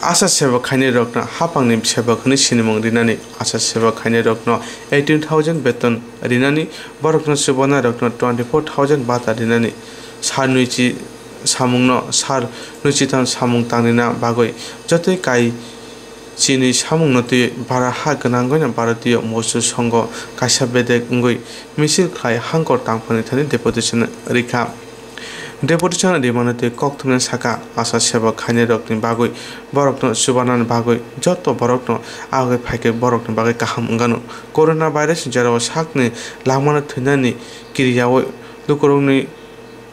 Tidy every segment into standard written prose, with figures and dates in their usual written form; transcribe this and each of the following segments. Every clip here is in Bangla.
आशा सेवा खाइने रक्न हापांनि सेवाखौनो सिनेमं रिनानि आशा सेवा खाइने रक्न 18,000 बेतन रिनानि बरक्न सुबना रक्न 24,000 बाता रिनानि सार नुइचि सामुंनो सार नुइचिथान सामुं तांनिना बागै जतै काई चीनी सामुं नति बारा हा गनांगैना भारतीय मौसु संघ काइसा बेदे ngui मिसिल खाय हांकर तांफानि थानि डेपुटेशन रिखा डेपुटेशन रिमानते कक्थुमने साका आशा सेवा खाइने रक्नि बागै बरक्न सुबानान बागै जत बरक्न आगे फाइके बरक्न बागै काहाम गानु कोरोना भाइरस जेराव साकनि लांमाना थैनानि किरियाव दुकुरुंनि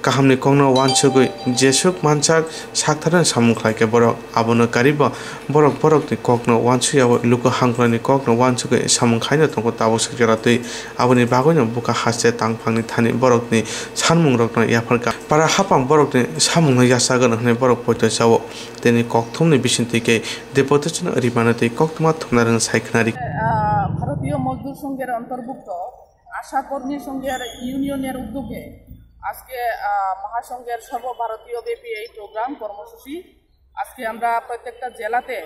काहामनि कंनो वानसुगै जेसुक मानसाक साकथारन सामुखलाइके बरक आबोनो कारिबा बरकनि ककनो वानसुयाव लुको हांख्रानि ककनो वानसुगै सामुं खाइनो तंको ताबो सकेरातै आबोनि बागैनो बुका हासे तांफांनि थानि बरकनि सानमुं रक्न याफरका पारा हापां बरकनि सामुंनो यासागन हने बरक पयतो जावो तेनि ककथुमनि बिसिन्तिके डेपुटेशन रिमानते ककथुमा थुमनारन साइखनारि ভারতীয় মজদুর সংঘের অন্তর্ভুক্ত আশা কর্মী সংঘের ইউনিয়নের উদ্যোগে আজকে মহাসংঘের সর্বভারতীয় ব্যাপী এই প্রোগ্রাম কর্মসূচি আজকে আমরা প্রত্যেকটা জেলাতে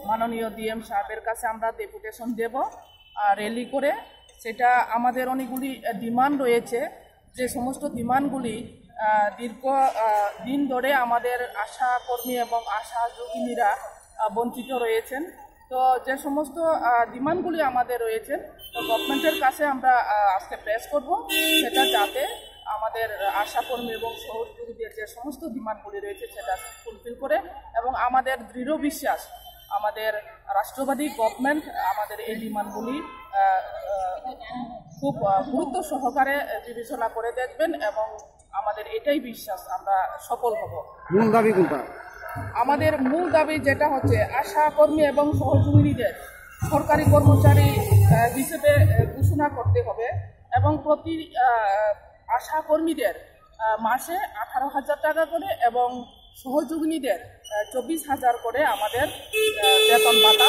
মাননীয় ডিএম সাহেবের কাছে আমরা ডেপুটেশন দেব র্যালি করে সেটা আমাদের অনেকগুলি ডিমান্ড রয়েছে যে সমস্ত ডিমান্ডগুলি দীর্ঘ দিন ধরে আমাদের আশা কর্মী এবং আশা যোগিনীরা বঞ্চিত রয়েছেন তো যে সমস্ত ডিমান্ডগুলি আমাদের রয়েছেন তো গভর্নমেন্টের কাছে আমরা আজকে প্রেস করব সেটা যাতে আমাদের আশা কর্মী এবং সহযোগীদের যে সমস্ত ডিমান্ডগুলি রয়েছে সেটা ফুলফিল করে এবং আমাদের দৃঢ় বিশ্বাস আমাদের রাষ্ট্রবাদী গভর্নমেন্ট আমাদের এই ডিমান্ডগুলি খুব গুরুত্ব সহকারে বিবেচনা করে দেখবেন এবং আমাদের এটাই বিশ্বাস আমরা সফল হব। মূল দাবি কোনটা? আমাদের মূল দাবি যেটা হচ্ছে আশা কর্মী এবং সহযোগীদের সরকারি কর্মচারী হিসেবে ঘোষণা করতে হবে এবং প্রতি আশা কর্মীদের মাসে 18,000 টাকা করে এবং সহযোগীদের 24,000 করে আমাদের বেতন ভাতা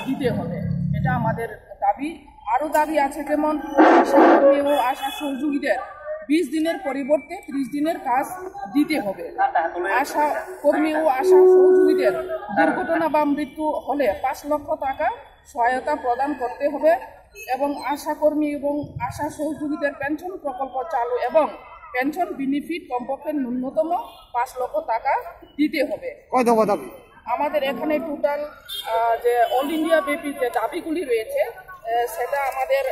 দিতে হবে এটা আমাদের দাবি। আরও দাবি আছে যেমন আশা কর্মী ও আশা সহযোগীদের 20 দিনের পরিবর্তে 30 দিনের কাজ দিতে হবে। আশা কর্মী ও আশা সহযোগীদের দুর্ঘটনা বা মৃত্যু হলে 5 লক্ষ টাকা সহায়তা প্রদান করতে হবে এবং আশা কর্মী এবং আশা সহযোগীদের পেনশন প্রকল্প চালু এবং পেনশন বেনিফিট কমপক্ষে ন্যূনতম 5 লক্ষ টাকা দিতে হবে। আমাদের এখানে টোটাল যে অল ইন্ডিয়া ব্যাপী যে দাবিগুলি রয়েছে সেটা আমাদের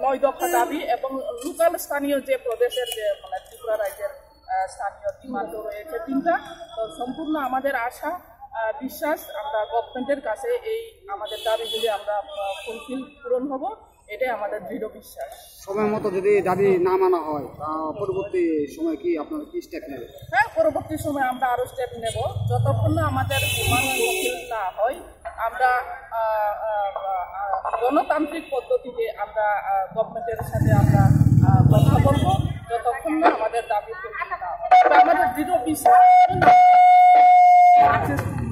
9 দফা দাবি এবং লোকাল স্থানীয় যে প্রদেশের যে মানে ত্রিপুরা রাজ্যের স্থানীয় ডিমান্ডও রয়েছে 3টা। তো সম্পূর্ণ আমাদের আশা বিশ্বাস আমরা গভর্নমেন্টের কাছে এই আমাদের দাবিগুলি আমরা ফুলফিল পূরণ হব এটাই আমাদের দৃঢ় বিশ্বাস। সময় মতো যদি দাবি না মানা হয় পরবর্তী সময় কি আপনারা কি স্টেপ নেবেন? হ্যাঁ, পরবর্তী সময় আমরা আরও স্টেপ নেব যতক্ষণ না আমাদের ডিমান্ড ফুলফিল না হয়। আমরা গণতান্ত্রিক পদ্ধতিতে আমরা গভর্নমেন্টের সাথে আমরা কথা বলবো যতক্ষণ না আমাদের দাবি ফুলফিল না হয়। আমাদের দৃঢ় বিশ্বাস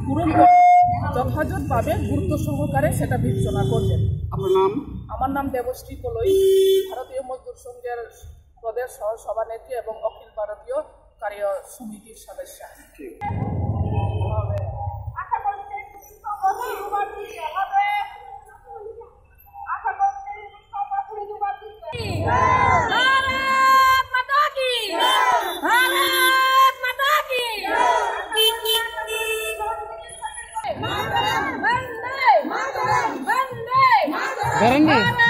পূরণ যথাযথভাবে গুরুত্ব সহকারে সেটা বিবেচনা করবেন। আপনার নাম? আমার নাম দেবশ্রী কলই, ভারতীয় মজদুর সংঘের প্রদেশ সহ সভানেত্রী এবং অখিল ভারতীয় কার্য সমিতির সদস্য। करेंगे।